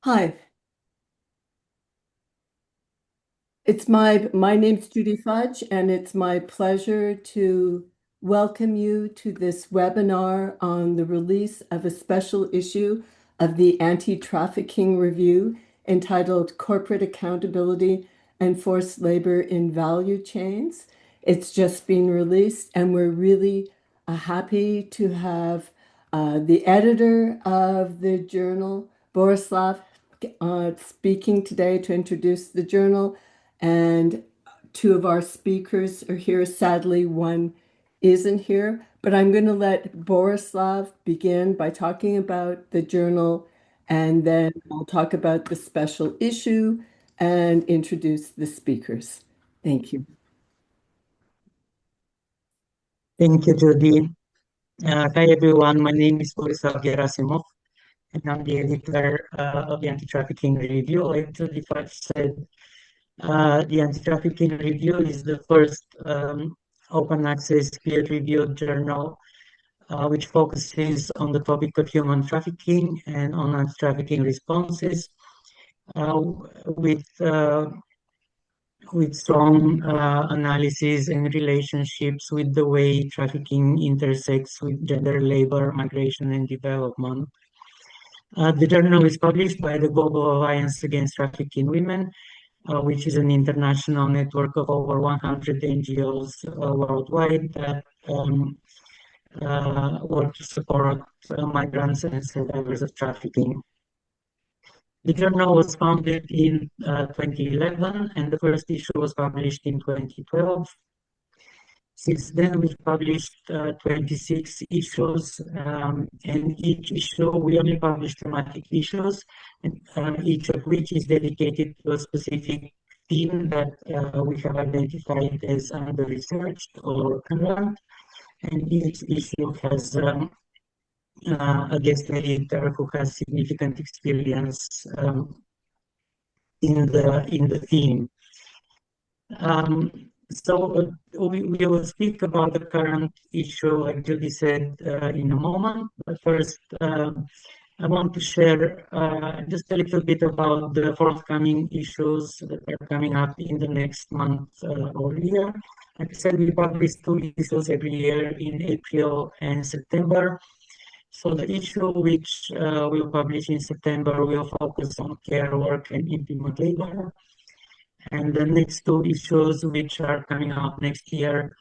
Hi, my name's Judy Fudge, and it's my pleasure to welcome you to this webinar on the release of a special issue of the Anti-Trafficking Review entitled Corporate Accountability and Forced Labor in Value Chains. It's just been released, and we're really happy to have the editor of the journal, Borislav, speaking today to introduce the journal. And two of our speakers are here. Sadly, one isn't here, but I'm going to let Borislav begin by talking about the journal, and then I'll talk about the special issue and introduce the speakers. Thank you. Thank you, Judy. Hi, everyone. My name is Borislav Gerasimov, and I'm the editor of the Anti-Trafficking Review. Like Judy Fudge said, the Anti-Trafficking Review is the first open access peer-reviewed journal which focuses on the topic of human trafficking and on anti-trafficking responses uh, with with strong analysis and relationships with the way trafficking intersects with gender, labor, migration, and development. The journal is published by the Global Alliance Against Trafficking Women, which is an international network of over 100 NGOs worldwide that work to support migrants and survivors of trafficking. The journal was founded in 2011, and the first issue was published in 2012. Since then, we've published 26 issues, and each issue, we only publish thematic issues, and each of which is dedicated to a specific theme that we have identified as under-researched or unlearned. And each issue has a guest editor who has significant experience in the theme. We will speak about the current issue, like Judy said, in a moment. But first, I want to share just a little bit about the forthcoming issues that are coming up in the next month or year. Like I said, we publish 2 issues every year in April and September. So the issue which we'll publish in September will focus on care work and intimate labor. And the next 2 issues, which are coming out next year,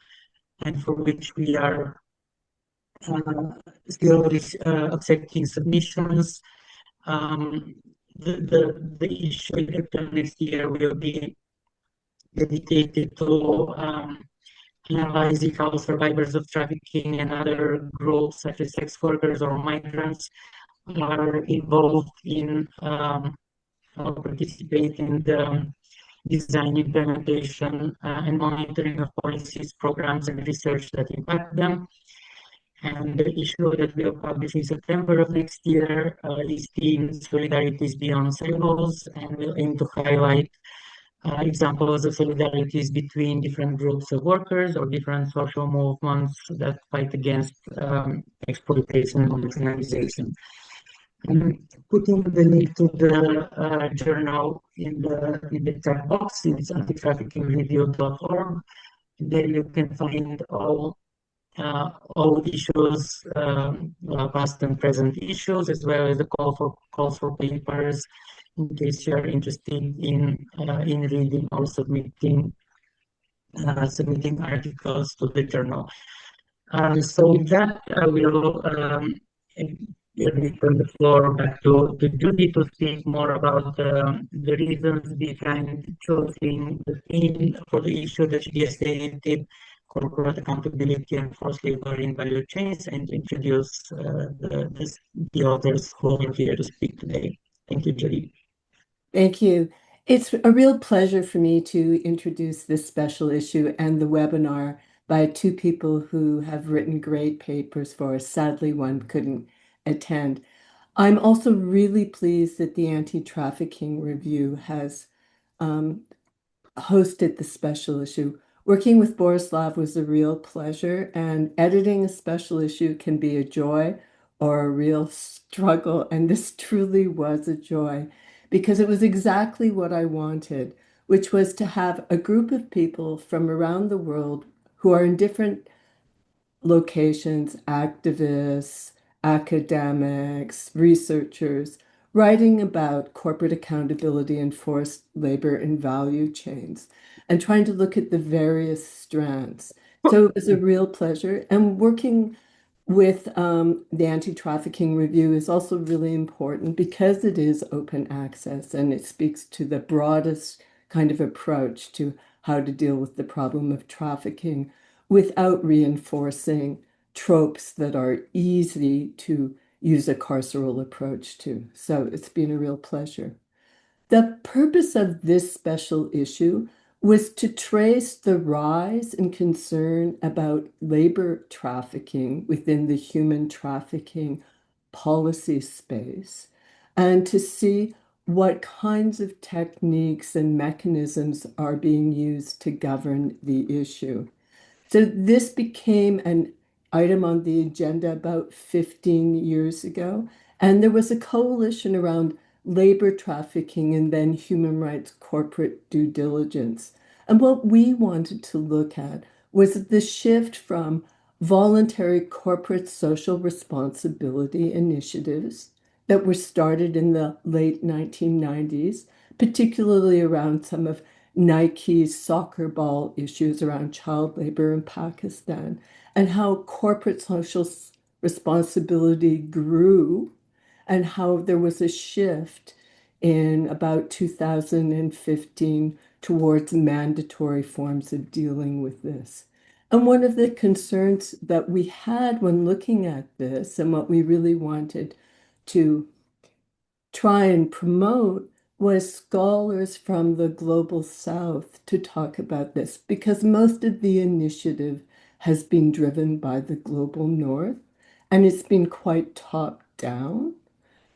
and for which we are still accepting submissions, the issue in April next year will be dedicated to analyzing how survivors of trafficking and other groups, such as sex workers or migrants, are involved in or participate in the design, implementation, and monitoring of policies, programs, and research that impact them. And the issue that we'll publish in September of next year is themed Solidarities Beyond Silos, and we'll aim to highlight examples of solidarities between different groups of workers or different social movements that fight against exploitation and marginalization. Putting the link to the journal in the chat box, it's antitraffickingreview.org. There you can find all issues, past and present issues, as well as the calls for papers, in case you are interested in reading or submitting articles to the journal. So with that, I will return the floor back to Judy to speak more about the reasons behind choosing the theme for the issue that she has stated, corporate accountability and forced labor in value chains, and introduce the authors who are here to speak today. Thank you, Judy. Thank you. It's a real pleasure for me to introduce this special issue and the webinar by two people who have written great papers for us. Sadly, one couldn't attend. I'm also really pleased that the Anti-Trafficking Review has hosted the special issue. Working with Borislav was a real pleasure, and editing a special issue can be a joy or a real struggle, and this truly was a joy because it was exactly what I wanted, which was to have a group of people from around the world who are in different locations, activists, academics, researchers, writing about corporate accountability and forced labor and value chains, and trying to look at the various strands. So it was a real pleasure. And working with the anti-trafficking review is also really important because it is open access and it speaks to the broadest kind of approach to how to deal with the problem of trafficking without reinforcing tropes that are easy to use a carceral approach to. So it's been a real pleasure. The purpose of this special issue was to trace the rise in concern about labor trafficking within the human trafficking policy space and to see what kinds of techniques and mechanisms are being used to govern the issue. So this became an item on the agenda about 15 years ago, and there was a coalition around labor trafficking and then human rights corporate due diligence. And what we wanted to look at was the shift from voluntary corporate social responsibility initiatives that were started in the late 1990s, particularly around some of Nike's soccer ball issues around child labor in Pakistan, and how corporate social responsibility grew, and how there was a shift in about 2015 towards mandatory forms of dealing with this. And one of the concerns that we had when looking at this, and what we really wanted to try and promote, was scholars from the global south to talk about this, because most of the initiative has been driven by the global north and it's been quite top down,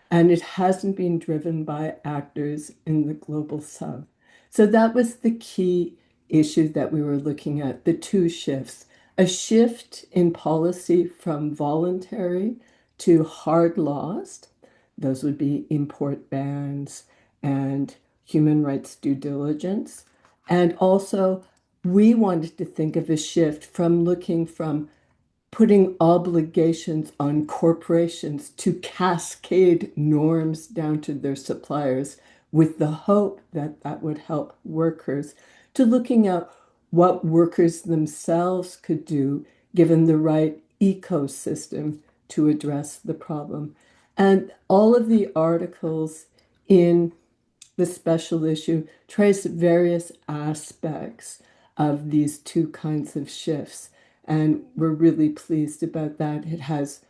and it hasn't been driven by actors in the global south. So that was the key issue that we were looking at, the two shifts: a shift in policy from voluntary to hard laws. Those would be import bans and human rights due diligence. And also, we wanted to think of a shift from looking from putting obligations on corporations to cascade norms down to their suppliers with the hope that that would help workers, to looking at what workers themselves could do given the right ecosystem to address the problem. And all of the articles in the special issue trace various aspects of these two kinds of shifts. And we're really pleased about that. It has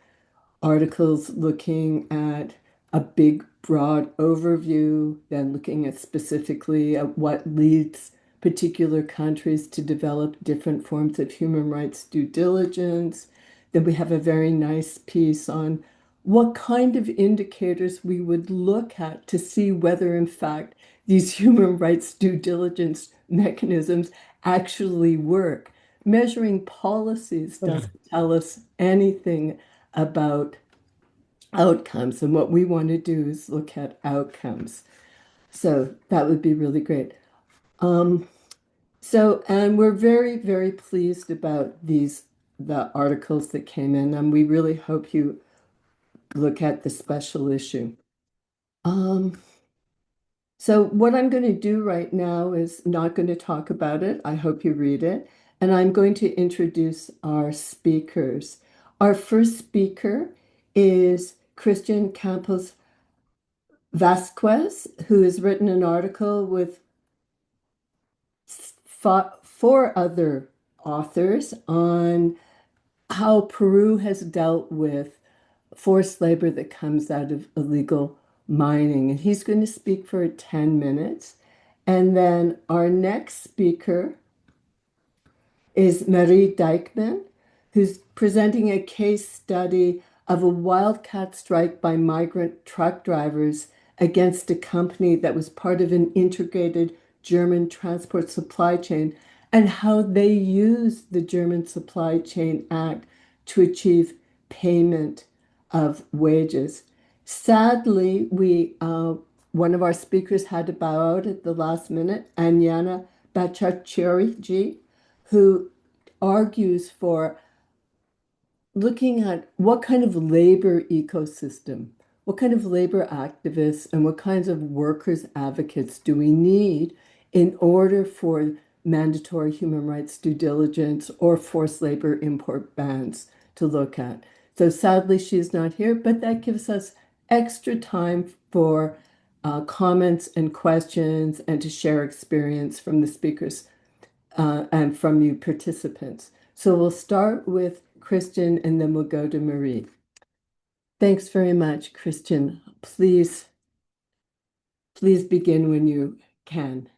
articles looking at a big, broad overview, then looking at specifically at what leads particular countries to develop different forms of human rights due diligence. Then we have a very nice piece on what kind of indicators we would look at to see whether, in fact, these human rights due diligence mechanisms actually work. Measuring policies doesn't tell us anything about outcomes, and what we want to do is look at outcomes. So that would be really great. Um, and we're very, very pleased about the articles that came in, and we really hope you look at the special issue. Um, so what I'm going to do right now is not going to talk about it. I hope you read it. And I'm going to introduce our speakers. Our first speaker is Christian Campos Vasquez, who has written an article with four other authors on how Peru has dealt with forced labor that comes out of illegal mining. And he's going to speak for 10 minutes. And then our next speaker is Marie Dijkman, who's presenting a case study of a wildcat strike by migrant truck drivers against a company that was part of an integrated German transport supply chain, and how they used the German Supply Chain Act to achieve payment of wages. Sadly, we one of our speakers had to bow out at the last minute, Anyana Bhattacharya, who argues for looking at what kind of labor ecosystem, what kind of labor activists, and what kinds of workers' advocates do we need in order for mandatory human rights due diligence or forced labor import bans to look at. So sadly, she's not here, but that gives us extra time for comments and questions and to share experience from the speakers and from you participants. So we'll start with Christian and then we'll go to Marie. Thanks very much, Christian. Please begin when you can.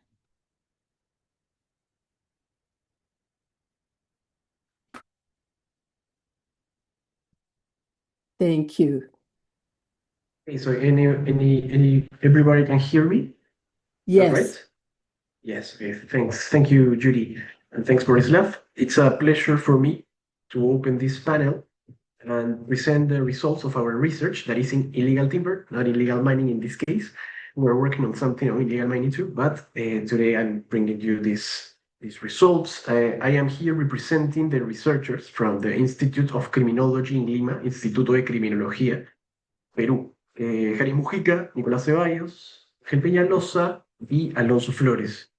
Thank you. Okay, so everybody can hear me? Is that Yes. right? Yes, okay, thanks. Thank you, Judy. And thanks, Borislav. It's a pleasure for me to open this panel and present the results of our research that is in illegal timber, not illegal mining in this case. We're working on something on illegal mining too, but today I'm bringing you these results. I am here representing the researchers from the Institute of Criminology in Lima, Instituto de Criminología, Perú. Jari Mujica, Nicolás Ceballos, Gel Peñalosa y Alonso Flores.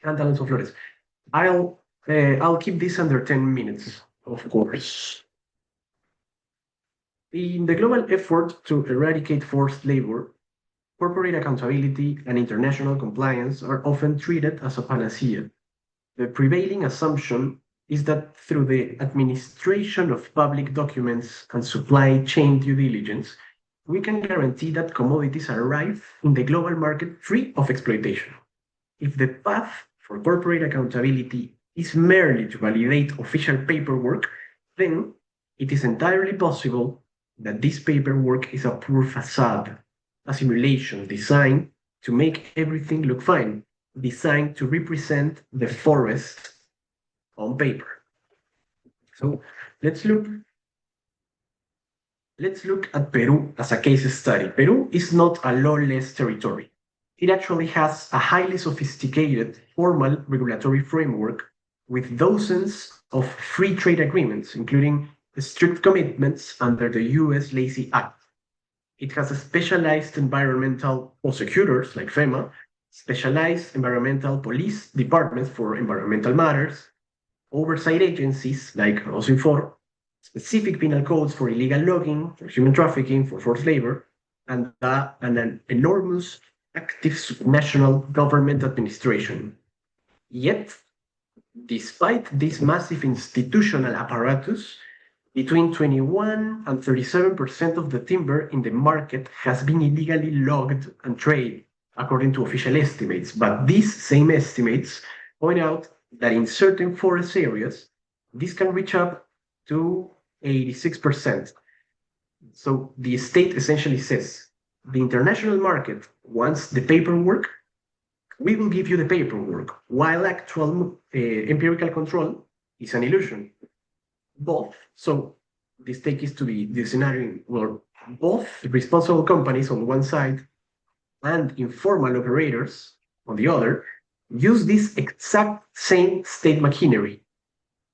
And Alonso Flores. I'll keep this under 10 minutes, of course. In the global effort to eradicate forced labor, corporate accountability and international compliance are often treated as a panacea. The prevailing assumption is that through the administration of public documents and supply chain due diligence, we can guarantee that commodities arrive in the global market free of exploitation. If the path for corporate accountability is merely to validate official paperwork, then it is entirely possible that this paperwork is a poor facade, a simulation designed to make everything look fine, designed to represent the forest on paper. So let's look at Peru as a case study. Peru is not a lawless territory. It actually has a highly sophisticated formal regulatory framework with dozens of free trade agreements, including strict commitments under the US LACI Act. It has a specialized environmental prosecutors like FEMA, specialized environmental police departments for environmental matters, oversight agencies like Rosinfor, specific penal codes for illegal logging, for human trafficking, for forced labor, and an enormous active national government administration. Yet, despite this massive institutional apparatus, between 21 and 37% of the timber in the market has been illegally logged and traded, according to official estimates. But these same estimates point out that in certain forest areas, this can reach up to 86%. So the state essentially says, the international market wants the paperwork, we will give you the paperwork, while actual empirical control is an illusion. Both, so this takes us to the scenario where both responsible companies on one side and informal operators on the other use this exact same state machinery.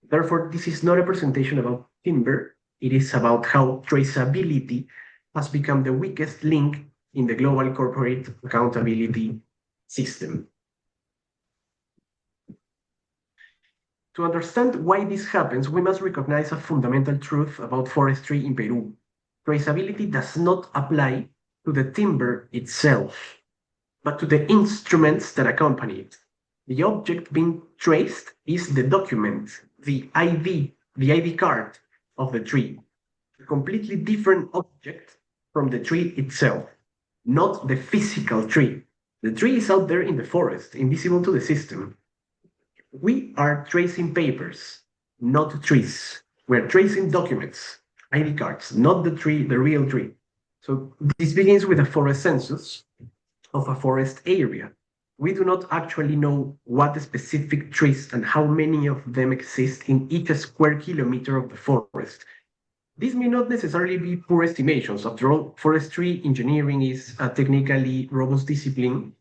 Therefore, this is not a presentation about timber, it is about how traceability has become the weakest link in the global corporate accountability system. To understand why this happens, we must recognize a fundamental truth about forestry in Peru. Traceability does not apply to the timber itself, but to the instruments that accompany it. The object being traced is the document, the ID card of the tree, a completely different object from the tree itself, not the physical tree. The tree is out there in the forest, invisible to the system. We are tracing papers, not trees. We're tracing documents, ID cards, not the tree, the real tree. So this begins with a forest census of a forest area. We do not actually know what specific trees and how many of them exist in each square kilometer of the forest. This may not necessarily be poor estimations. After all, forestry engineering is a technically robust discipline.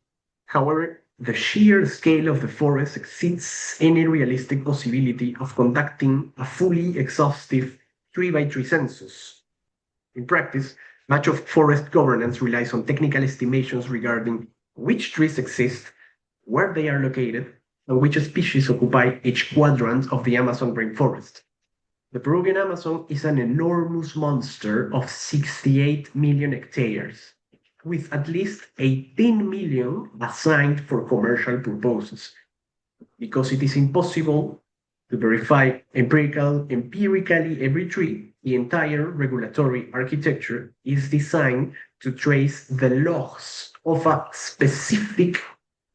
However, the sheer scale of the forest exceeds any realistic possibility of conducting a fully exhaustive 3 by 3 census. In practice, much of forest governance relies on technical estimations regarding which trees exist, where they are located, and which species occupy each quadrant of the Amazon rainforest. The Peruvian Amazon is an enormous monster of 68 million hectares, with at least 18 million assigned for commercial purposes. Because it is impossible to verify empirically every tree, the entire regulatory architecture is designed to trace the logs of a specific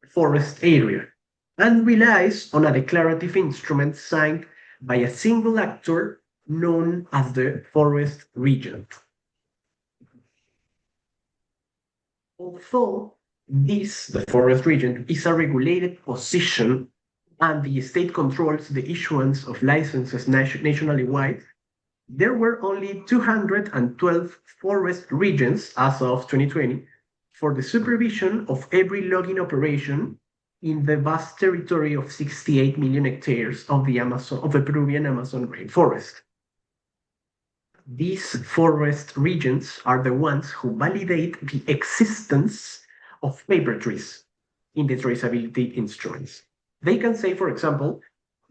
forest area and relies on a declarative instrument signed by a single actor known as the forest regent. Although the forest regent, is a regulated position and the state controls the issuance of licenses nationally wide, there were only 212 forest regents as of 2020 for the supervision of every logging operation in the vast territory of 68 million hectares of the Peruvian Amazon rainforest. These forest regents are the ones who validate the existence of paper trees in the traceability instruments. They can say, for example,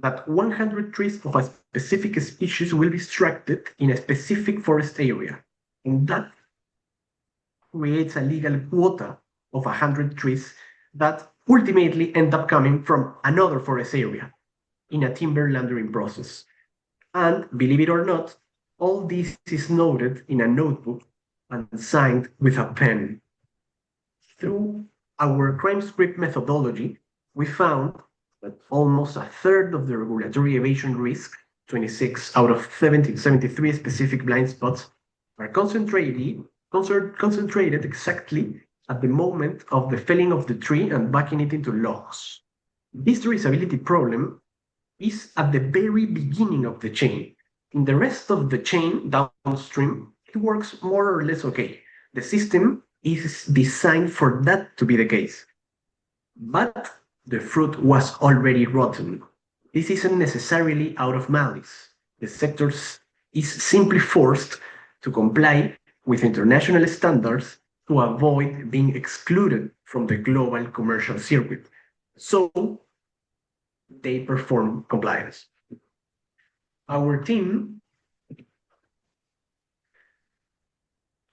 that 100 trees of a specific species will be extracted in a specific forest area, and that creates a legal quota of 100 trees that ultimately end up coming from another forest area in a timber laundering process. And believe it or not, all this is noted in a notebook and signed with a pen. Through our crime script methodology, we found that almost a third of the regulatory evasion risk, 26 out of 73 specific blind spots, are concentrated exactly at the moment of the felling of the tree and backing it into logs. This traceability problem is at the very beginning of the chain. In the rest of the chain downstream, it works more or less okay. The system is designed for that to be the case. But the fruit was already rotten. This isn't necessarily out of malice. The sector is simply forced to comply with international standards to avoid being excluded from the global commercial circuit. So they perform compliance. Our team,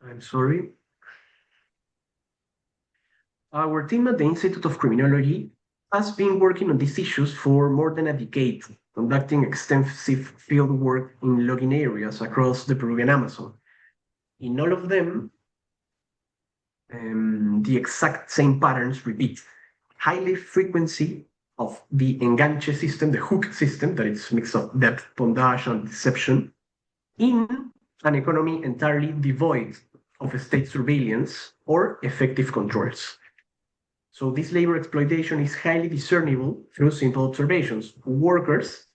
I'm sorry, our team at the Institute of Criminology has been working on these issues for more than a decade, conducting extensive field work in logging areas across the Peruvian Amazon. In all of them, the exact same patterns repeat. High frequency of the enganche system, the hook system, that is a mix of depth, bondage, and deception, in an economy entirely devoid of state surveillance or effective controls. So this labor exploitation is highly discernible through simple observations. Workers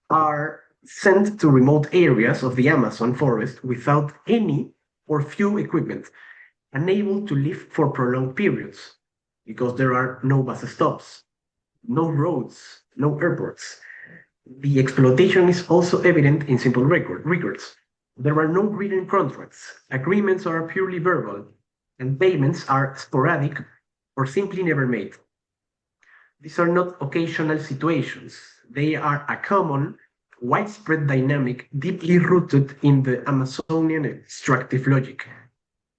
are sent to remote areas of the Amazon forest without any or few equipment, unable to live for prolonged periods because there are no bus stops, no roads, no airports. The exploitation is also evident in simple records. There are no written contracts. Agreements are purely verbal, and payments are sporadic or simply never made. These are not occasional situations. They are a common, widespread dynamic deeply rooted in the Amazonian extractive logic.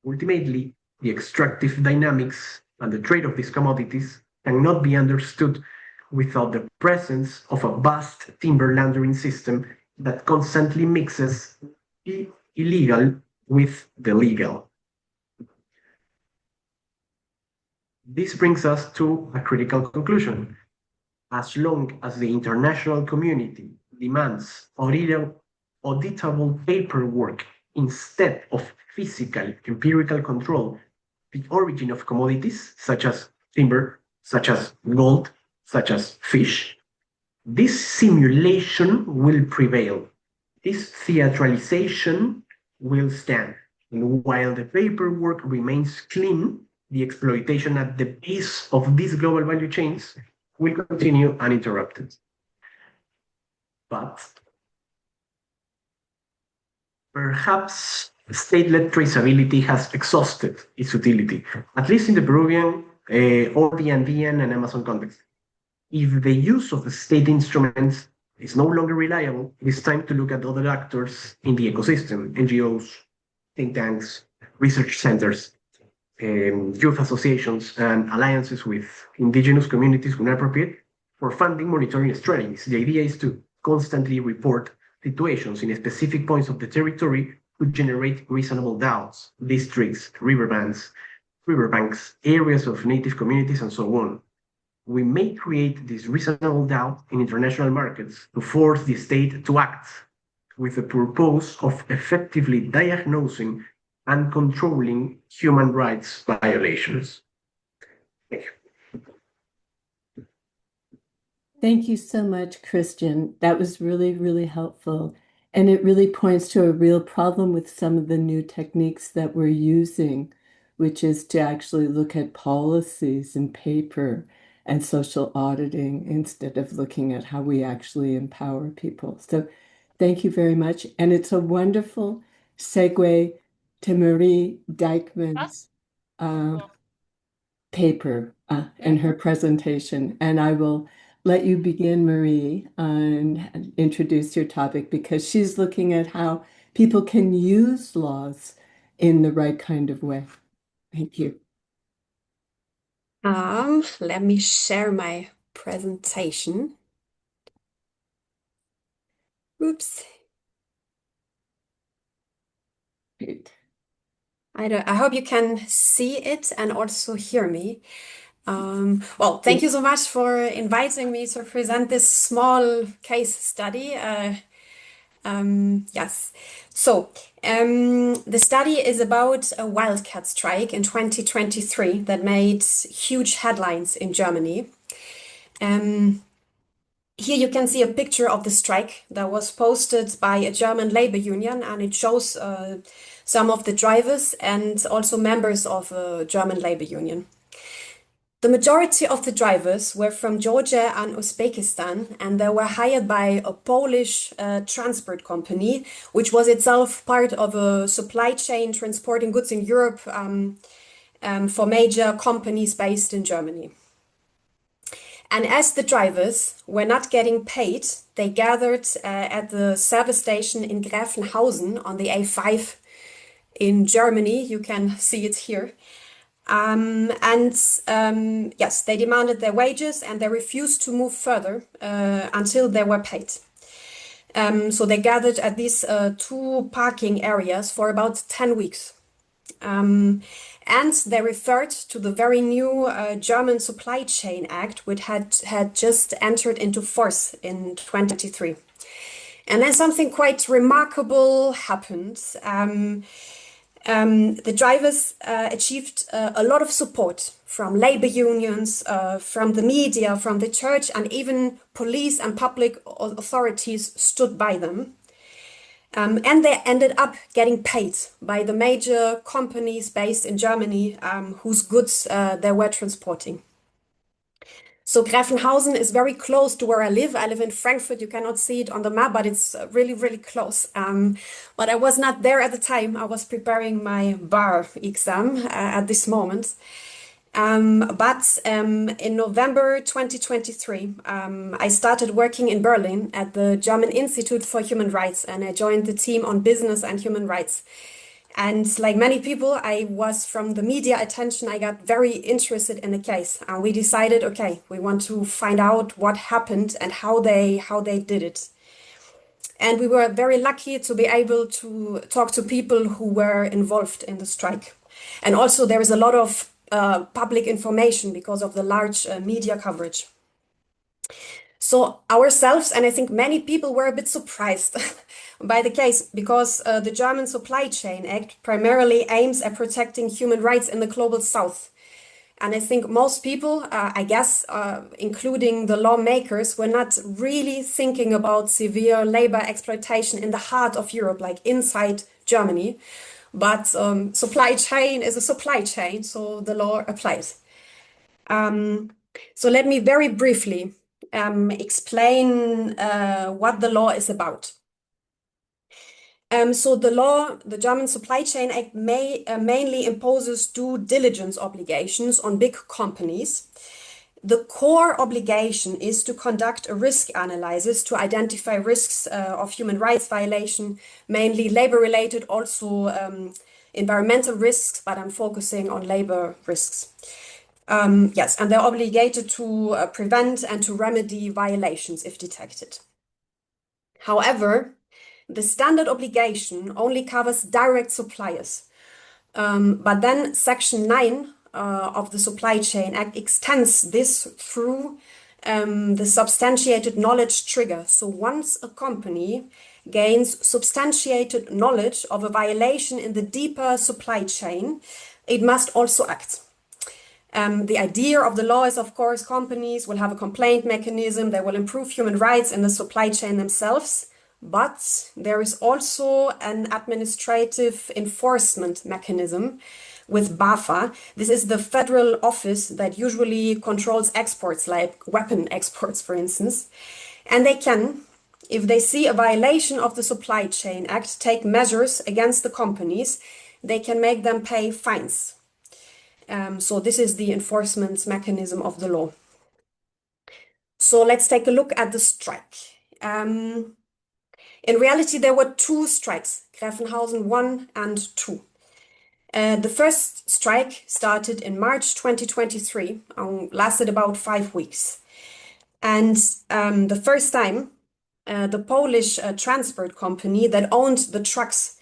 Ultimately, the extractive dynamics and the trade of these commodities cannot be understood without the presence of a vast timber laundering system that constantly mixes the illegal with the legal. This brings us to a critical conclusion. As long as the international community demands auditable paperwork instead of physical empirical control, the origin of commodities such as timber, such as gold, such as fish, This simulation will prevail. This theatralization will stand. And while the paperwork remains clean, the exploitation at the base of these global value chains will continue uninterrupted. But perhaps state-led traceability has exhausted its utility, at least in the Peruvian or the Andean and Amazon context. If the use of the state instruments is no longer reliable, it is time to look at other actors in the ecosystem, NGOs, think tanks, research centers, youth associations, and alliances with indigenous communities when appropriate for funding monitoring strategies. The idea is to constantly report situations in specific points of the territory to generate reasonable doubts, districts, riverbanks, areas of native communities, and so on. We may create this reasonable doubt in international markets to force the state to act with the purpose of effectively diagnosing and controlling human rights violations. Thank you. Thank you so much, Christian. That was really, really helpful. And it really points to a real problem with some of the new techniques that we're using, which is to actually look at policies and paper and social auditing instead of looking at how we actually empower people. So thank you very much. And it's a wonderful segue to Marie Dijkman's paper and her presentation. And I will let you begin, Marie, and introduce your topic because she's looking at how people can use laws in the right kind of way. Thank you. Let me share my presentation. Oops. Great. I hope you can see it and also hear me. Well, thank you so much for inviting me to present this small case study. Yes. So, the study is about a wildcat strike in 2023 that made huge headlines in Germany. Here you can see a picture of the strike that was posted by a German labor union, and it shows some of the drivers and also members of a German labor union. The majority of the drivers were from Georgia and Uzbekistan, and they were hired by a Polish transport company, which was itself part of a supply chain transporting goods in Europe for major companies based in Germany. And as the drivers were not getting paid, they gathered at the service station in Gräfenhausen on the A5 in Germany. You can see it here. Yes, they demanded their wages and they refused to move further until they were paid. So they gathered at these two parking areas for about 10 weeks. And they referred to the very new German Supply Chain Act, which had just entered into force in 2023. And then something quite remarkable happened. The drivers achieved a lot of support from labor unions, from the media, from the church, and even police and public authorities stood by them. And they ended up getting paid by the major companies based in Germany whose goods they were transporting. So Gräfenhausen is very close to where I live. I live in Frankfurt. You cannot see it on the map, but it's really, really close. But I was not there at the time. I was preparing my bar exam at this moment. But in November 2023, I started working in Berlin at the German Institute for Human Rights, and I joined the team on business and human rights. And like many people, I was from the media attention, I got very interested in the case. And we decided, okay, we want to find out what happened and how they did it. And we were very lucky to be able to talk to people who were involved in the strike. And also there is a lot of public information because of the large media coverage. So ourselves, and I think many people were a bit surprised by the case because the German Supply Chain Act primarily aims at protecting human rights in the global south. And I think most people, I guess, including the lawmakers, were not really thinking about severe labor exploitation in the heart of Europe, like inside Germany. But supply chain is a supply chain, so the law applies. So let me very briefly explain what the law is about. So the law, the German Supply Chain Act, mainly imposes due diligence obligations on big companies. The core obligation is to conduct a risk analysis to identify risks of human rights violation, mainly labor-related, also environmental risks, but I'm focusing on labor risks. Yes, and they're obligated to prevent and to remedy violations if detected. However, the standard obligation only covers direct suppliers. But then Section 9 of the Supply Chain Act extends this through the substantiated knowledge trigger. So once a company gains substantiated knowledge of a violation in the deeper supply chain, it must also act. The idea of the law is, of course, companies will have a complaint mechanism, they will improve human rights in the supply chain themselves, but there is also an administrative enforcement mechanism with BAFA. This is the federal office that usually controls exports, like weapon exports, for instance. And they can, if they see a violation of the Supply Chain Act, take measures against the companies. They can make them pay fines. So this is the enforcement mechanism of the law. So let's take a look at the strike. In reality, there were two strikes, Gräfenhausen 1 and 2. The first strike started in March 2023, lasted about 5 weeks. And the first time, the Polish transport company that owned the trucks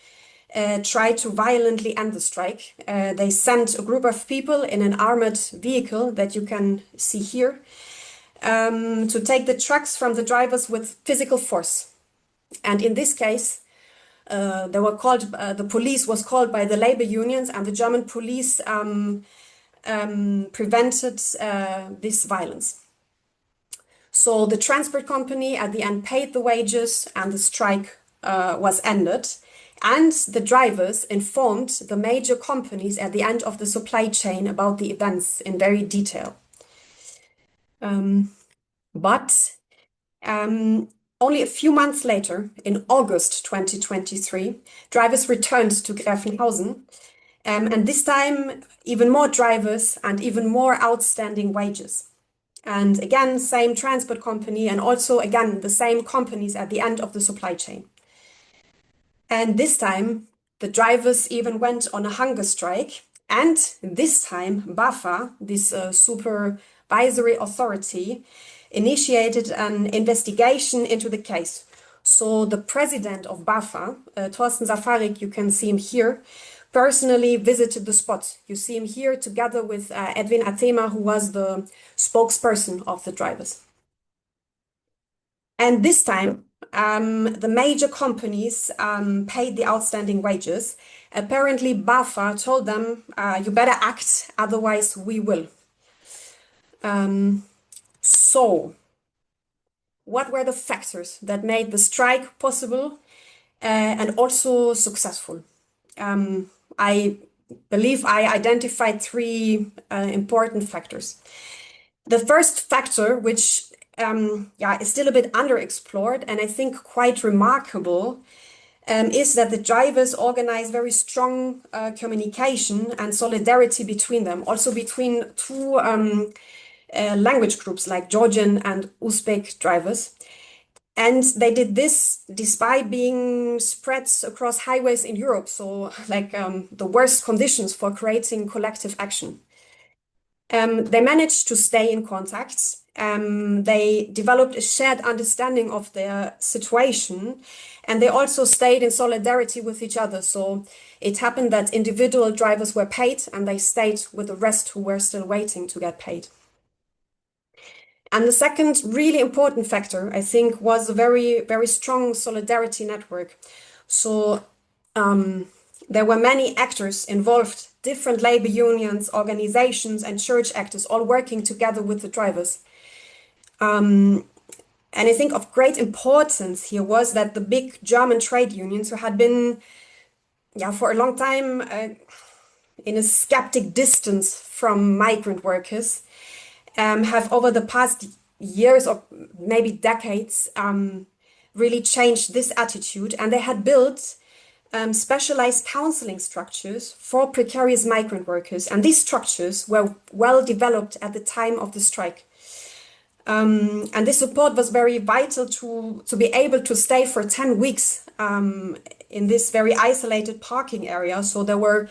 tried to violently end the strike. They sent a group of people in an armored vehicle that you can see here to take the trucks from the drivers with physical force. And in this case, the police was called by the labor unions, and the German police prevented this violence. So the transport company at the end paid the wages, and the strike was ended. And the drivers informed the major companies at the end of the supply chain about the events in very detail. But only a few months later, in August 2023, drivers returned to Gräfenhausen, and this time even more drivers and even more outstanding wages. And again, same transport company, and also again, the same companies at the end of the supply chain. And this time, the drivers even went on a hunger strike. And this time, BAFA, this supervisory authority, initiated an investigation into the case. So the president of BAFA, Thorsten Safarik, you can see him here, personally visited the spot. You see him here together with Edwin Atema, who was the spokesperson of the drivers. And this time, the major companies paid the outstanding wages. Apparently, BAFA told them, you better act, otherwise we will. So, what were the factors that made the strike possible and also successful? I believe I identified three important factors. The first factor, which is still a bit underexplored and I think quite remarkable, is that the drivers organize very strong communication and solidarity between them, also between two language groups like Georgian and Uzbek drivers. And they did this despite being spread across highways in Europe, so like the worst conditions for creating collective action. They managed to stay in contact. They developed a shared understanding of their situation, and they also stayed in solidarity with each other. So it happened that individual drivers were paid, and they stayed with the rest who were still waiting to get paid. And the second really important factor, I think, was a very, very strong solidarity network. So there were many actors involved, different labor unions, organizations, and church actors all working together with the drivers. And I think of great importance here was that the big German trade unions, who had been, for a long time in a skeptic distance from migrant workers, have over the past years or maybe decades really changed this attitude. And they had built specialized counseling structures for precarious migrant workers. And these structures were well developed at the time of the strike. And this support was very vital to be able to stay for 10 weeks in this very isolated parking area. So there were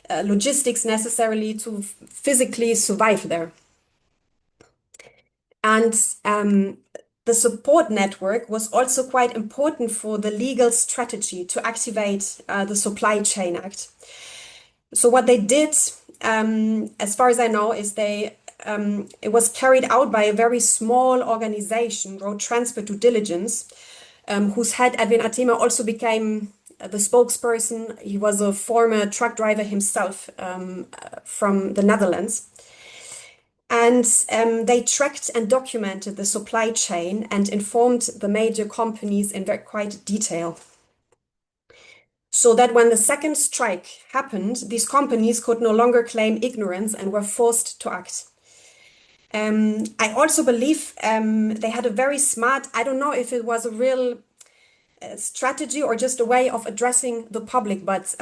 logistics necessarily to physically survive there. And the support network was also quite important for the legal strategy to activate the Supply Chain Act. So what they did, as far as I know, is it was carried out by a very small organization, Road Transport Due Diligence, whose head, Edwin Atema, also became the spokesperson. He was a former truck driver himself from the Netherlands. And they tracked and documented the supply chain and informed the major companies in quite detail. So that when the second strike happened, these companies could no longer claim ignorance and were forced to act. I also believe they had a very smart, I don't know if it was a real strategy or just a way of addressing the public, but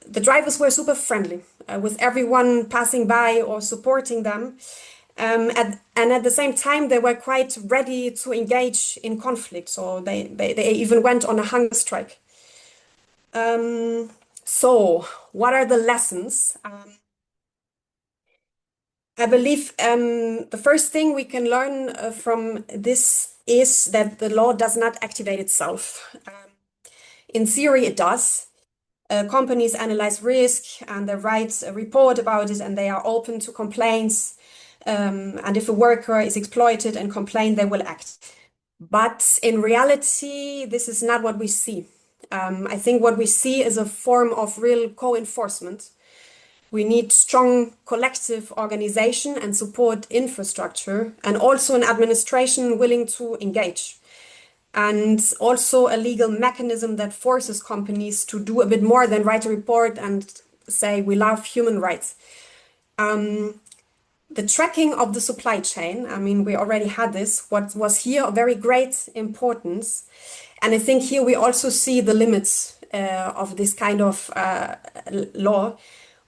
the drivers were super friendly with everyone passing by or supporting them. And at the same time, they were quite ready to engage in conflict. So they even went on a hunger strike. So what are the lessons? I believe the first thing we can learn from this is that the law does not activate itself. In theory, it does. Companies analyze risk and they write a report about it, and they are open to complaints. And if a worker is exploited and complain, they will act. But in reality, this is not what we see. I think what we see is a form of real co-enforcement. We need strong collective organization and support infrastructure, and also an administration willing to engage. And also a legal mechanism that forces companies to do a bit more than write a report and say, we love human rights. The tracking of the supply chain, I mean, we already had this, what was here of very great importance. And I think here we also see the limits of this kind of law,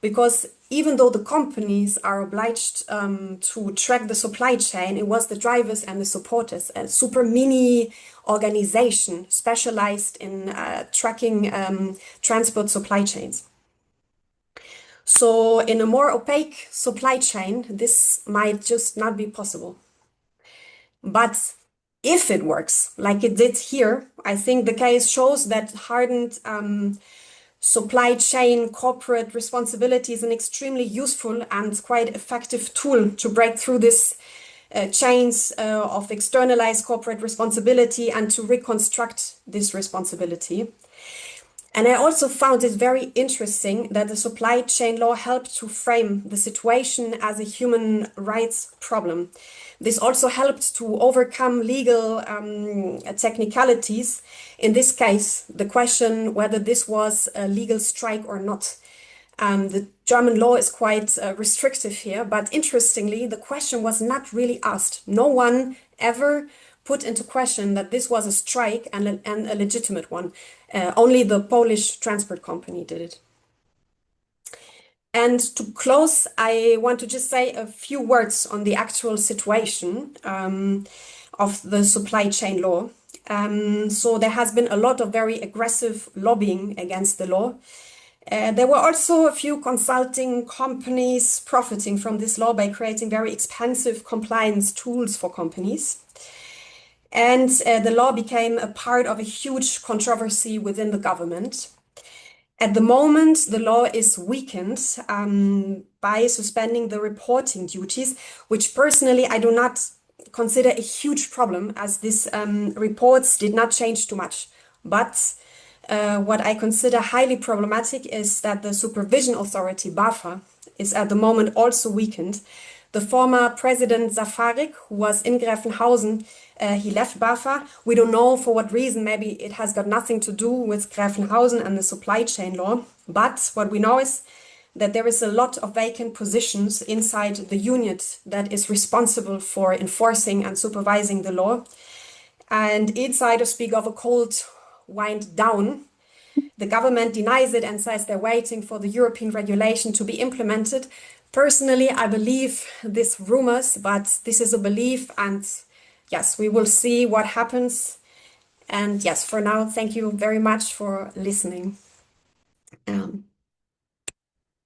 because even though the companies are obliged to track the supply chain, it was the drivers and the supporters, a super mini organization specialized in tracking transport supply chains. So in a more opaque supply chain, this might just not be possible. But if it works like it did here, I think the case shows that hardened supply chain corporate responsibility is an extremely useful and quite effective tool to break through this chains of externalized corporate responsibility and to reconstruct this responsibility. And I also found it very interesting that the supply chain law helped to frame the situation as a human rights problem. This also helped to overcome legal technicalities. In this case, the question whether this was a legal strike or not. The German law is quite restrictive here, but interestingly, the question was not really asked. No one ever put into question that this was a strike and a legitimate one. Only the Polish transport company did it. And to close, I want to just say a few words on the actual situation of the supply chain law. So there has been a lot of very aggressive lobbying against the law. There were also a few consulting companies profiting from this law by creating very expensive compliance tools for companies. And the law became a part of a huge controversy within the government. At the moment, the law is weakened by suspending the reporting duties, which personally I do not consider a huge problem, as these reports did not change too much. But What I consider highly problematic is that the supervision authority, BAFA, is at the moment also weakened. The former president Zafarik, who was in Gräfenhausen, he left BAFA. We don't know for what reason. Maybe it has got nothing to do with Gräfenhausen and the supply chain law. But what we know is that there is a lot of vacant positions inside the unit that is responsible for enforcing and supervising the law. And insiders speak of a cold wind down. The government denies it and says they're waiting for the European regulation to be implemented. Personally, I believe these rumors, but this is a belief, and yes, we will see what happens. And yes, for now, thank you very much for listening.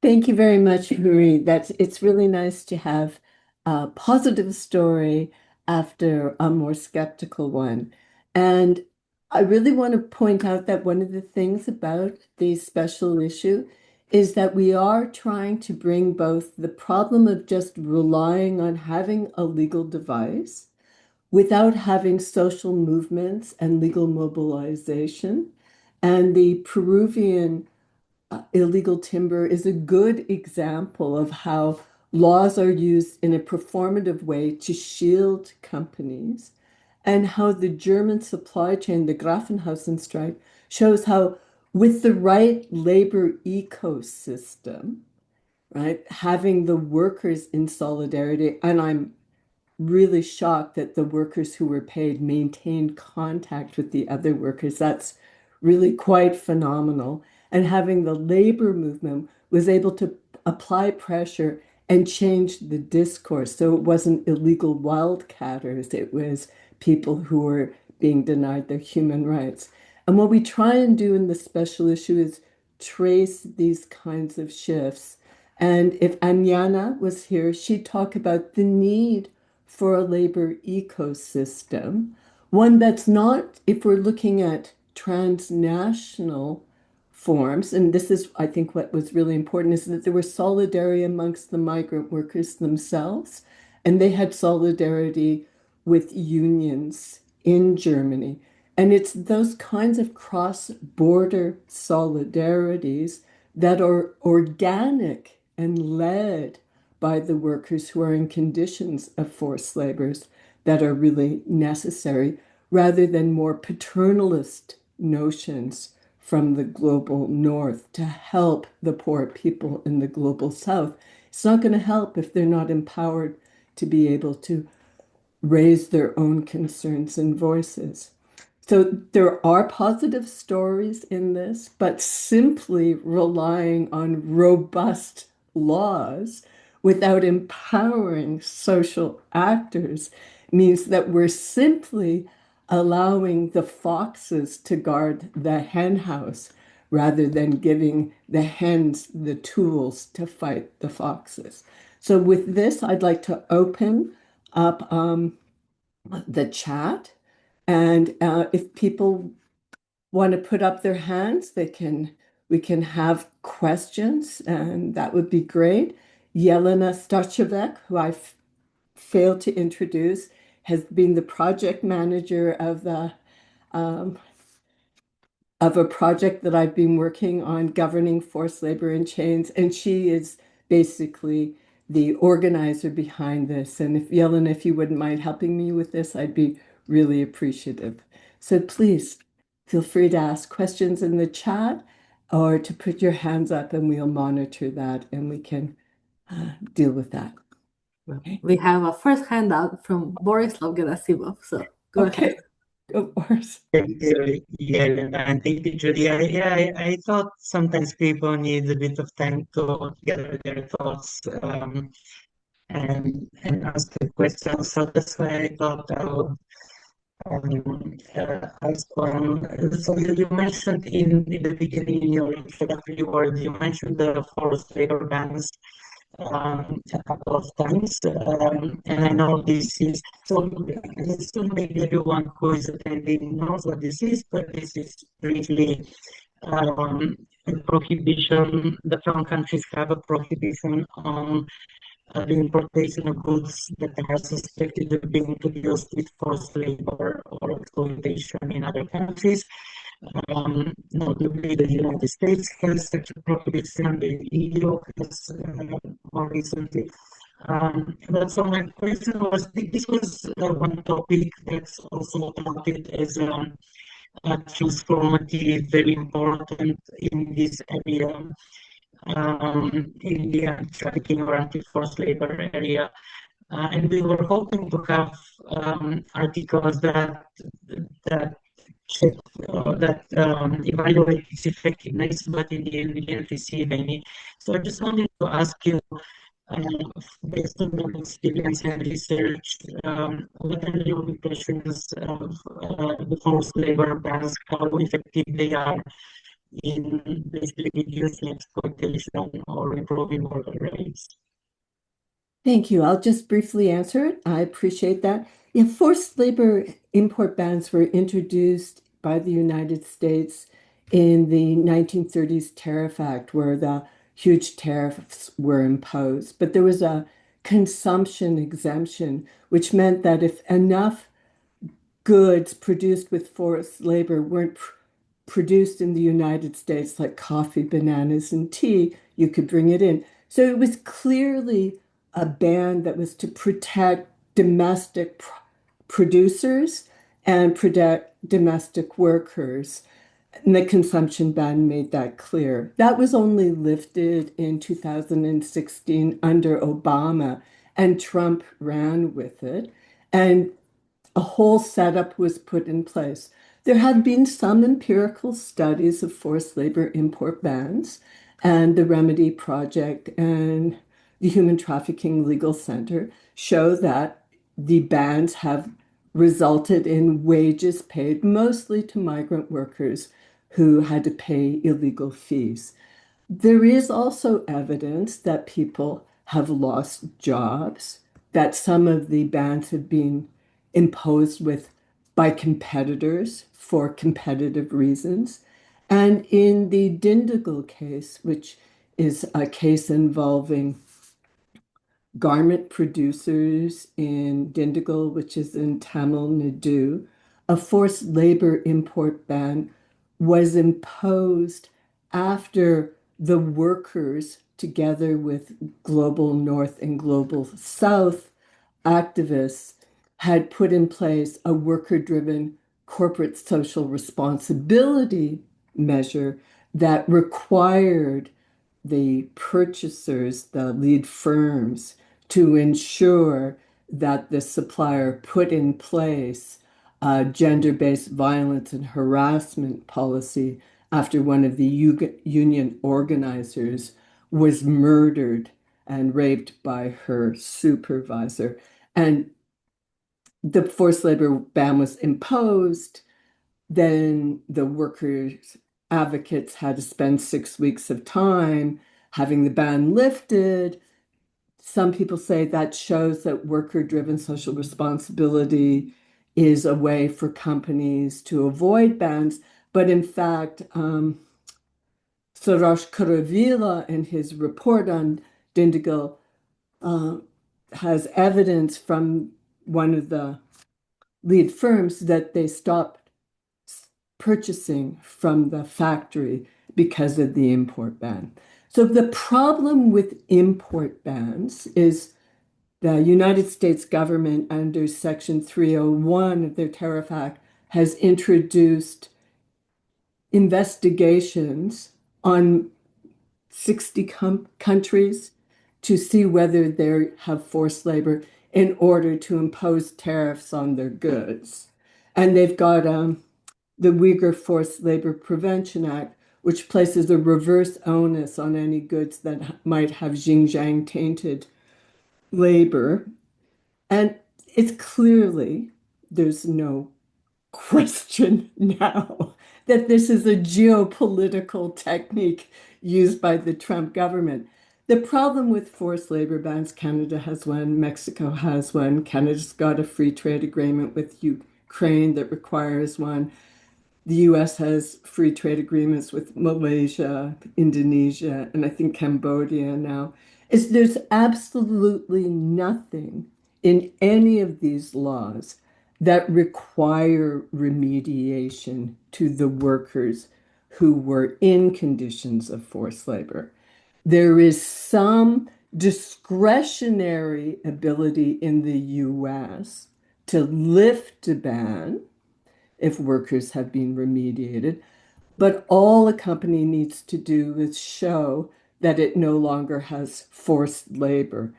Thank you very much, Marie. It's really nice to have a positive story after a more skeptical one. And I really want to point out that one of the things about the special issue is that we are trying to bring both the problem of just relying on having a legal device without having social movements and legal mobilization. And the Peruvian illegal timber is a good example of how laws are used in a performative way to shield companies, and how the German supply chain, the Grafenhausen strike, shows how, with the right labor ecosystem, right, having the workers in solidarity, and I'm really shocked that the workers who were paid maintained contact with the other workers. That's really quite phenomenal. And having the labor movement was able to apply pressure and change the discourse. So it wasn't illegal wildcatters, it was people who were being denied their human rights. And what we try and do in the special issue is trace these kinds of shifts. And if Anyana was here, she'd talk about the need for a labor ecosystem, one that's not, if we're looking at transnational forms, and this is, I think, what was really important, is that there was solidarity amongst the migrant workers themselves, and they had solidarity with unions in Germany. And it's those kinds of cross-border solidarities that are organic and led by the workers who are in conditions of forced labors that are really necessary, rather than more paternalist notions from the global north to help the poor people in the global south. It's not going to help if they're not empowered to be able to raise their own concerns and voices. So there are positive stories in this, but simply relying on robust laws without empowering social actors means that we're simply allowing the foxes to guard the hen house rather than giving the hens the tools to fight the foxes. So with this, I'd like to open up the chat. And if people want to put up their hands, we can have questions, and that would be great. Yelena Starchevek, who I failed to introduce, has been the project manager of the of a project that I've been working on governing forced labor in chains, and she is basically the organizer behind this. And if Yelena, if you wouldn't mind helping me with this, I'd be really appreciative. So please feel free to ask questions in the chat or to put your hands up, and we'll monitor that and we can deal with that. Okay. We have a first handout from Borislav Gerasimov, so go ahead. Of course. Thank you, yeah, and thank you, Julia. Yeah, I thought sometimes people need a bit of time to gather their thoughts and ask the questions. So that's why I thought I would ask one. So you mentioned in the beginning, in your introductory word, you mentioned the forced labor bans a couple of times, and I know this is so. I assume maybe everyone who is attending knows what this is, but this is really a prohibition. The foreign countries have a prohibition on the importation of goods that are suspected of being produced with forced labor or exploitation in other countries. Notably, the United States has such a prohibition, and the EU has more recently. But so my question was, this was one topic that's also touted as transformative, very important in this area, in the trafficking or anti-forced labor area. And we were hoping to have articles that check that evaluate its effectiveness, but in the end we didn't receive any. So I just wanted to ask you, based on your experience and research, what are your impressions of the forced labor bans, how effective they are in basically reducing exploitation or improving worker rights? Thank you. I'll just briefly answer it. I appreciate that. Yeah, forced labor import bans were introduced by the United States in the 1930s Tariff Act, where the huge tariffs were imposed. But there was a consumption exemption, which meant that if enough goods produced with forced labor weren't produced in the United States, like coffee, bananas, and tea, you could bring it in. So it was clearly a ban that was to protect domestic producers and protect domestic workers. And the consumption ban made that clear. That was only lifted in 2016 under Obama, and Trump ran with it. And a whole setup was put in place. There had been some empirical studies of forced labor import bans, and the Remedy Project and the Human Trafficking Legal Center show that the bans have resulted in wages paid mostly to migrant workers who had to pay illegal fees. There is also evidence that people have lost jobs, that some of the bans have been imposed by competitors for competitive reasons. And in the Dindigul case, which is a case involving garment producers in Dindigul, which is in Tamil Nadu, a forced labor import ban was imposed after the workers, together with Global North and Global South activists, had put in place a worker-driven corporate social responsibility measure that required the purchasers, the lead firms, to ensure that the supplier put in place a gender-based violence and harassment policy after one of the union organizers was murdered and raped by her supervisor. And the forced labor ban was imposed. Then the workers' advocates had to spend 6 weeks of time having the ban lifted. Some people say that shows that worker-driven social responsibility is a way for companies to avoid bans. But in fact, Soros Kuravila, in his report on Dindigul, uh, has evidence from one of the lead firms that they stopped purchasing from the factory because of the import ban. So the problem with import bans is the United States government, under Section 301 of their Tariff Act, has introduced investigations on 60 countries to see whether they have forced labor in order to impose tariffs on their goods. And they've got the Uyghur Forced Labor Prevention Act, which places a reverse onus on any goods that might have Xinjiang tainted labor. And it's clearly, there's no question now that this is a geopolitical technique used by the Trump government. The problem with forced labor bans, Canada has one, Mexico has one, Canada's got a free trade agreement with Ukraine that requires one. The US has free trade agreements with Malaysia, Indonesia, and I think Cambodia now. There's absolutely nothing in any of these laws that require remediation to the workers who were in conditions of forced labor. There is some discretionary ability in the US to lift a ban if workers have been remediated, but all a company needs to do is show that it no longer has forced labor.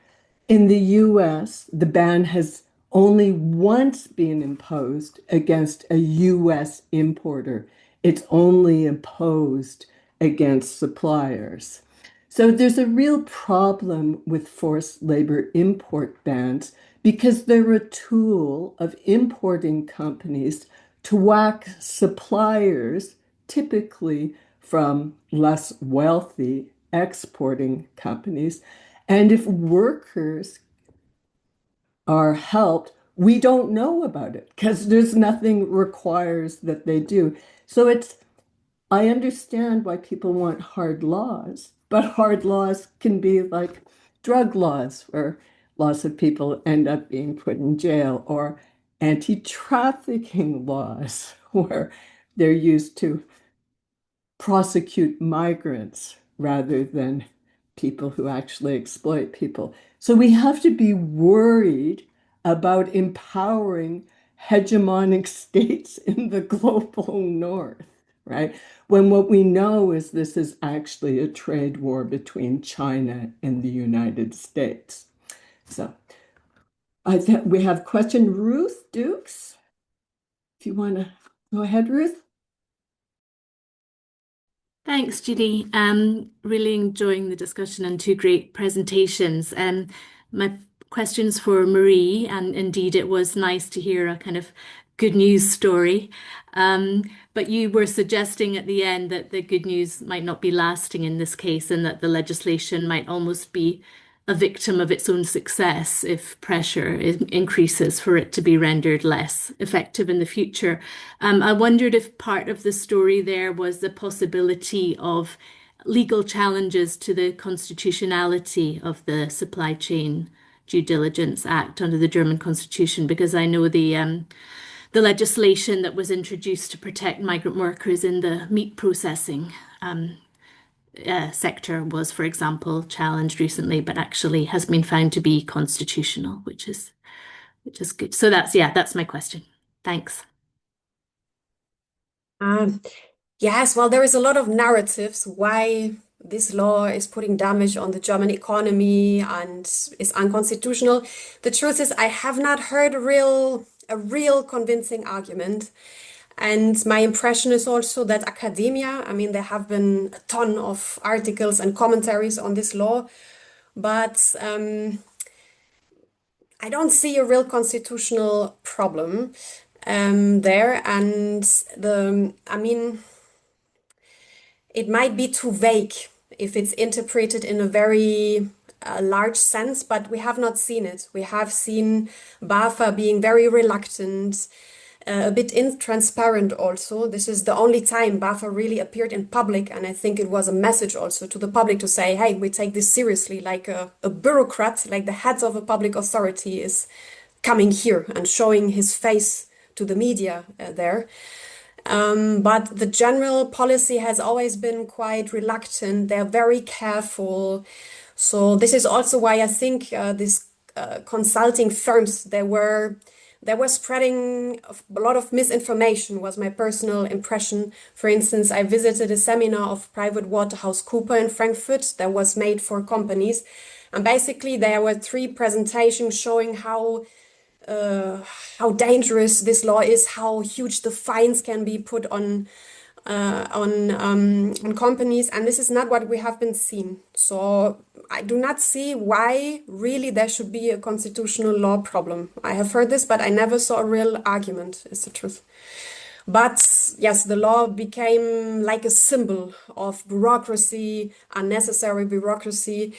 In the US, the ban has only once been imposed against a US importer. It's only imposed against suppliers. So there's a real problem with forced labor import bans because they're a tool of importing companies to whack suppliers, typically from less wealthy exporting companies. And if workers are helped, we don't know about it because there's nothing requires that they do. So I understand why people want hard laws, but hard laws can be like drug laws, where lots of people end up being put in jail, or anti-trafficking laws, where they're used to prosecute migrants rather than people who actually exploit people. So we have to be worried about empowering hegemonic states in the global north, right? When what we know is this is actually a trade war between China and the United States. So we have question Ruth Dukes. If you want to go ahead, Ruth. Thanks, Judy. Really enjoying the discussion and two great presentations. My questions for Marie, and indeed it was nice to hear a kind of good news story. But you were suggesting at the end that the good news might not be lasting in this case, and that the legislation might almost be a victim of its own success if pressure increases for it to be rendered less effective in the future. I wondered if part of the story there was the possibility of legal challenges to the constitutionality of the Supply Chain Due Diligence Act under the German Constitution, because I know the legislation that was introduced to protect migrant workers in the meat processing sector was, for example, challenged recently, but actually has been found to be constitutional, which is good. So that's my question. Thanks. Yes, well, there is a lot of narratives why this law is putting damage on the German economy and is unconstitutional. The truth is, I have not heard a real convincing argument. And my impression is also that academia, I mean, there have been a ton of articles and commentaries on this law, but I don't see a real constitutional problem there. And I mean, it might be too vague if it's interpreted in a very large sense, but we have not seen it. We have seen BAFA being very reluctant, a bit intransparent also. This is the only time BAFA really appeared in public, and I think it was a message also to the public to say, hey, we take this seriously, like a bureaucrat, like the head of a public authority is coming here and showing his face to the media there. But the general policy has always been quite reluctant. They're very careful. So this is also why I think these consulting firms, they were spreading a lot of misinformation, was my personal impression. For instance, I visited a seminar of PricewaterhouseCoopers in Frankfurt that was made for companies. And basically there were 3 presentations showing how dangerous this law is, how huge the fines can be put on companies, and this is not what we have been seeing. So I do not see why really there should be a constitutional law problem. I have heard this, but I never saw a real argument, is the truth. But yes, the law became like a symbol of bureaucracy, unnecessary bureaucracy.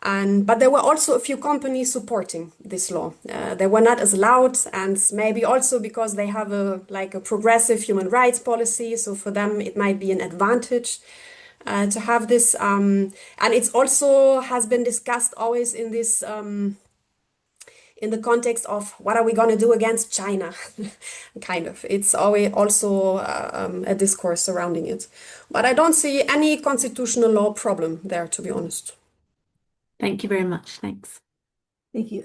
But there were also a few companies supporting this law. They were not as loud, and maybe also because they have a progressive human rights policy. So for them, it might be an advantage to have this. And it's also has been discussed always in in the context of what are we going to do against China, kind of. It's always also a discourse surrounding it. But I don't see any constitutional law problem there, to be honest. Thank you very much. Thanks. Thank you.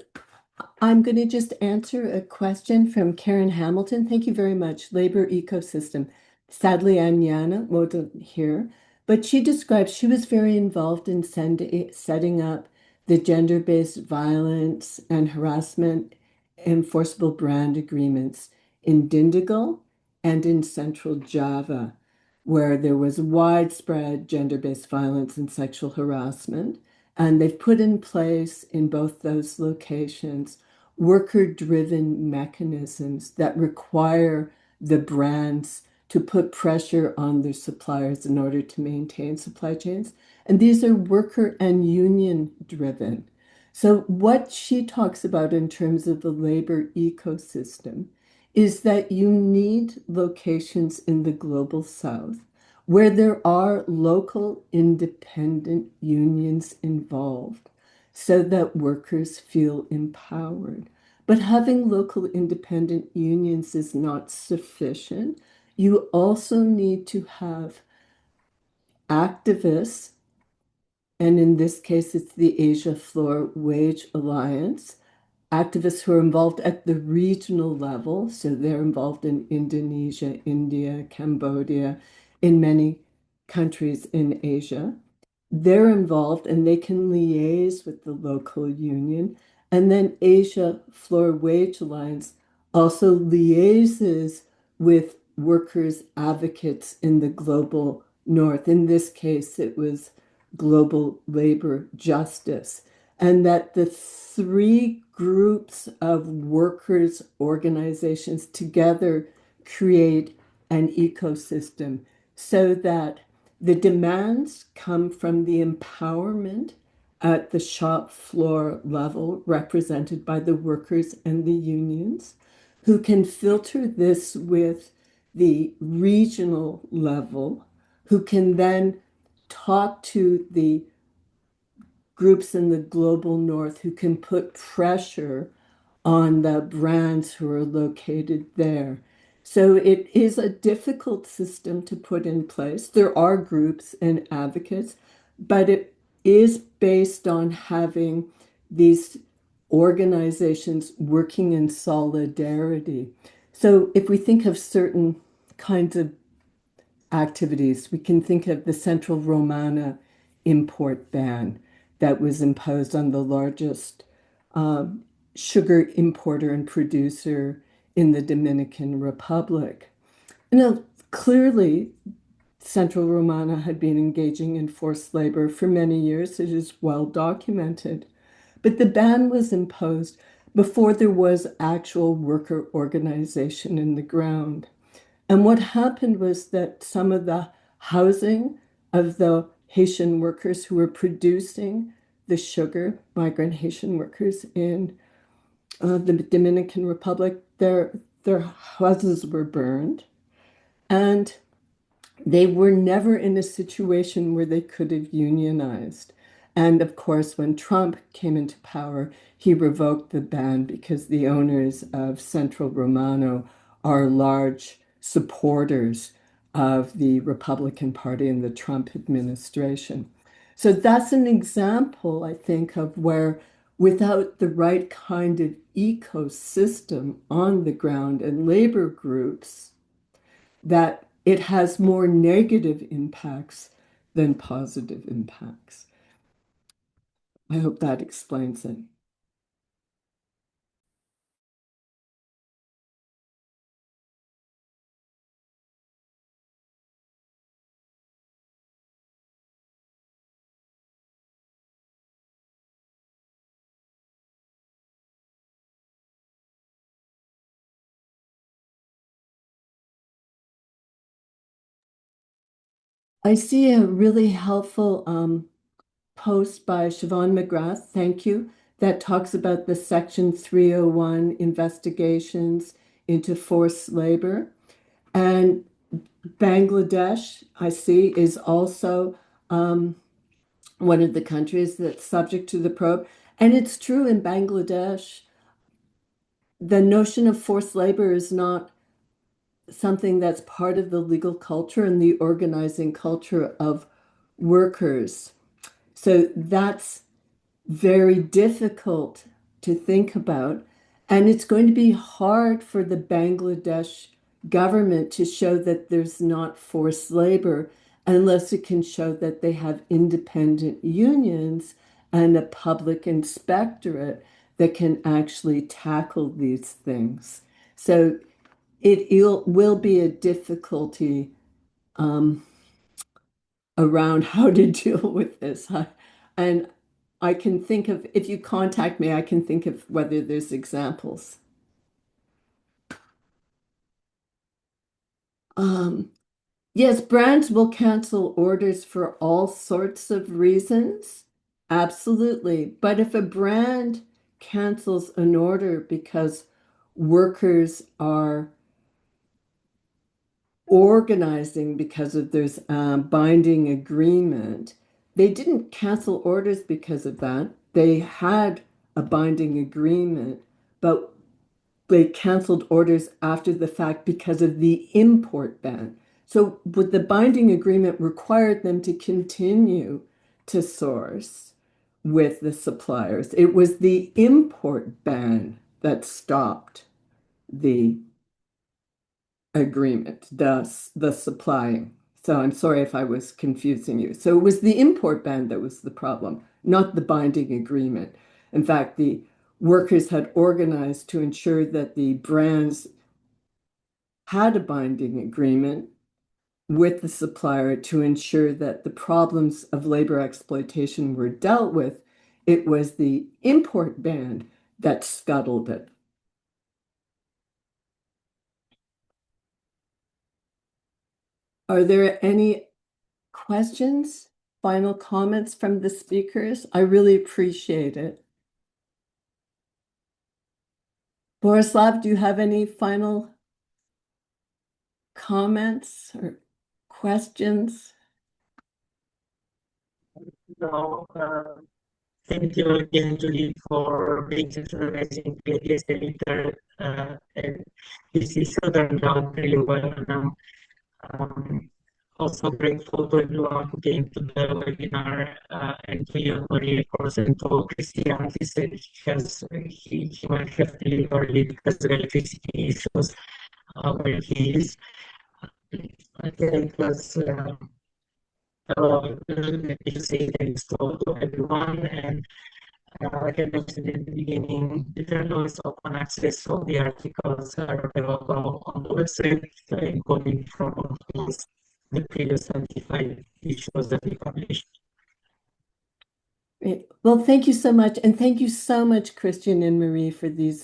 I'm going to just answer a question from Karen Hamilton. Thank you very much. Labor ecosystem. Sadly, Anyana wasn't here, but she describes she was very involved in setting up the gender-based violence and harassment enforceable brand agreements in Dindigul and in Central Java, where there was widespread gender-based violence and sexual harassment. And they've put in place in both those locations worker-driven mechanisms that require the brands to put pressure on their suppliers in order to maintain supply chains. And these are worker and union driven. So what she talks about in terms of the labor ecosystem is that you need locations in the global south where there are local independent unions involved so that workers feel empowered. But having local independent unions is not sufficient. You also need to have activists, and in this case, it's the Asia Floor Wage Alliance, activists who are involved at the regional level. So they're involved in Indonesia, India, Cambodia, in many countries in Asia. They're involved and they can liaise with the local union. And then Asia Floor Wage Alliance also liaises with workers' advocates in the global north. In this case, it was global labor justice. And that the three groups of workers' organizations together create an ecosystem so that the demands come from the empowerment at the shop floor level, represented by the workers and the unions, who can filter this with the regional level, who can then talk to the groups in the global north who can put pressure on the brands who are located there. So it is a difficult system to put in place. There are groups and advocates, but it is based on having these organizations working in solidarity. So if we think of certain kinds of activities, we can think of the Central Romana import ban that was imposed on the largest sugar importer and producer in the Dominican Republic. Clearly, Central Romana had been engaging in forced labor for many years. It is well documented. But the ban was imposed before there was actual worker organization in the ground. And what happened was that some of the housing of the Haitian workers who were producing the sugar, migrant Haitian workers in the Dominican Republic, their houses were burned. And they were never in a situation where they could have unionized. And of course, when Trump came into power, he revoked the ban because the owners of Central Romano are large supporters of the Republican Party and the Trump administration. So that's an example, I think, of where without the right kind of ecosystem on the ground and labor groups, that it has more negative impacts than positive impacts. I hope that explains it. I see a really helpful post by Siobhan McGrath, thank you, that talks about the Section 301 investigations into forced labor. And Bangladesh, I see, is also one of the countries that's subject to the probe. And it's true in Bangladesh, the notion of forced labor is not something that's part of the legal culture and the organizing culture of workers. So that's very difficult to think about. And it's going to be hard for the Bangladesh government to show that there's not forced labor unless it can show that they have independent unions and a public inspectorate that can actually tackle these things. So will be a difficulty um, around how to deal with this. And I can think of, if you contact me, I can think of whether there's examples. Um, yes, brands will cancel orders for all sorts of reasons. Absolutely. But if a brand cancels an order because workers are organizing because of this binding agreement. They didn't cancel orders because of that. They had a binding agreement, but they canceled orders after the fact because of the import ban. So, but the binding agreement required them to continue to source with the suppliers. It was the import ban that stopped the agreement, the supplying. So I'm sorry if I was confusing you. So it was the import ban that was the problem, not the binding agreement. In fact, the workers had organized to ensure that the brands had a binding agreement with the supplier to ensure that the problems of labor exploitation were dealt with. It was the import ban that scuttled it. Are there any questions, final comments from the speakers? I really appreciate it. Borislav, do you have any final comments or questions? No, thank you again, Julie, for being such an amazing PhD editor. And this is turned out really well. And I'm also grateful to everyone who came to the webinar, and to you, Maria, of course, and to Christian. He said he might have to leave early because of electricity issues where he is. I think it was let me say thanks to everyone. And like I mentioned in the beginning, the journal is open access, so the articles are available on the website, including from the previous 25 issues that we published. Great. Well, thank you so much. And thank you so much, Christian and Marie, for the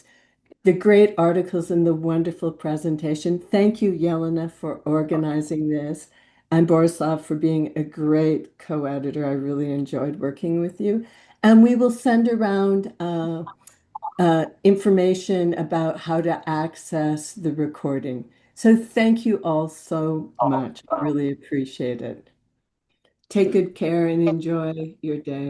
great articles and the wonderful presentation. Thank you, Yelena, for organizing this, and Borislav for being a great co-editor. I really enjoyed working with you. And we will send around information about how to access the recording. So thank you all so much. I really appreciate it. Take good care and enjoy your day.